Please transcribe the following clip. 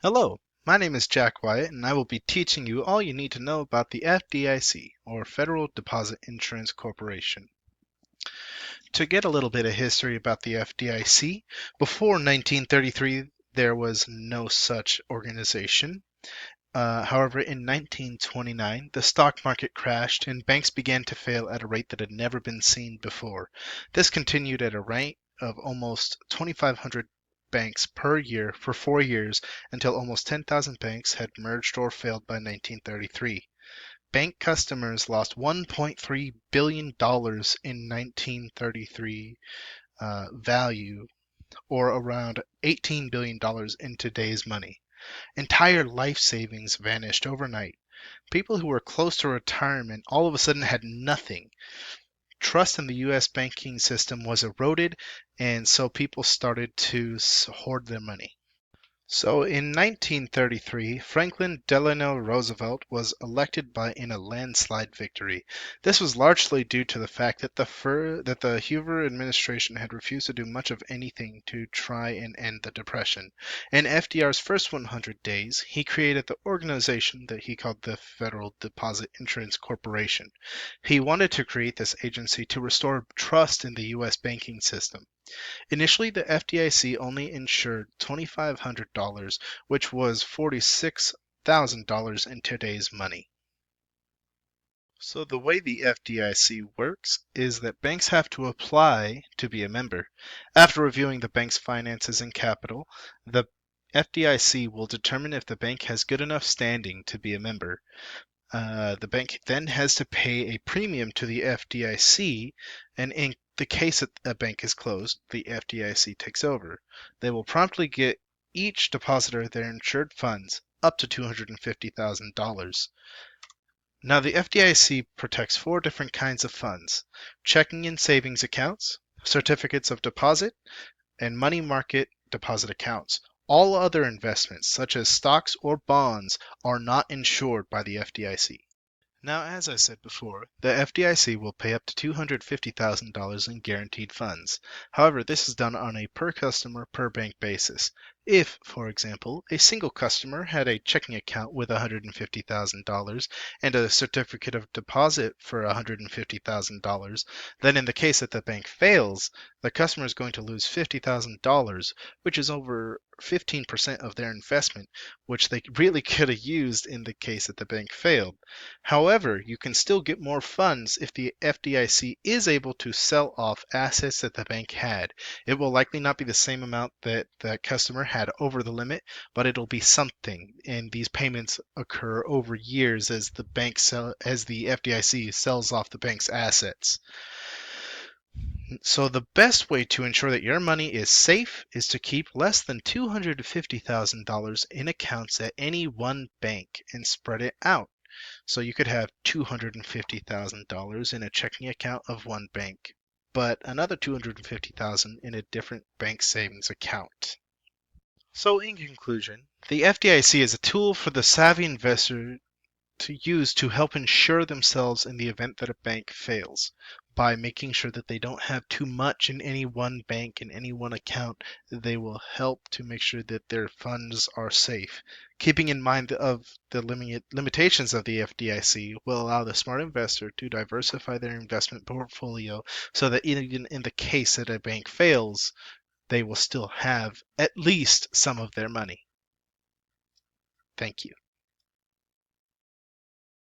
Hello, my name is Jack Wyatt, and I will be teaching you all you need to know about the FDIC, or Federal Deposit Insurance Corporation. To get a little bit of history about the FDIC, before 1933 there was no such organization. However, in 1929, the stock market crashed and banks began to fail at a rate that had never been seen before. This continued at a rate of almost 2,500 banks per year for 4 years until almost 10,000 banks had merged or failed by 1933. Bank customers lost $1.3 billion in 1933 value, or around $18 billion in today's money. Entire life savings vanished overnight. People who were close to retirement all of a sudden had nothing. Trust in the U.S. banking system was eroded, and so people started to hoard their money. So in 1933, Franklin Delano Roosevelt was elected in a landslide victory. This was largely due to the fact that the Hoover administration had refused to do much of anything to try and end the Depression. In FDR's first 100 days, he created the organization that he called the Federal Deposit Insurance Corporation. He wanted to create this agency to restore trust in the U.S. banking system. Initially, the FDIC only insured $2,500, which was $46,000 in today's money. So the way the FDIC works is that banks have to apply to be a member. After reviewing the bank's finances and capital, the FDIC will determine if the bank has good enough standing to be a member. The bank then has to pay a premium to the FDIC, and in the case that a bank is closed, the FDIC takes over. They will promptly get each depositor their insured funds, up to $250,000. Now, the FDIC protects four different kinds of funds: checking and savings accounts, certificates of deposit, and money market deposit accounts. All other investments, such as stocks or bonds, are not insured by the FDIC. Now, as I said before, the FDIC will pay up to $250,000 in guaranteed funds. However, this is done on a per customer, per bank basis. If, for example, a single customer had a checking account with $150,000 and a certificate of deposit for $150,000, then in the case that the bank fails, the customer is going to lose $50,000, which is over 15% of their investment, which they really could have used in the case that the bank failed. However, you can still get more funds if the FDIC is able to sell off assets that the bank had. It will likely not be the same amount that that customer had over the limit, but it'll be something. And these payments occur over years as as the FDIC sells off the bank's assets. So the best way to ensure that your money is safe is to keep less than $250,000 in accounts at any one bank and spread it out. So you could have $250,000 in a checking account of one bank, but another $250,000 in a different bank savings account. So in conclusion, the FDIC is a tool for the savvy investor to use to help insure themselves in the event that a bank fails. By making sure that they don't have too much in any one bank, in any one account, they will help to make sure that their funds are safe. Keeping in mind of the limitations of the FDIC will allow the smart investor to diversify their investment portfolio so that even in the case that a bank fails, they will still have at least some of their money. Thank you.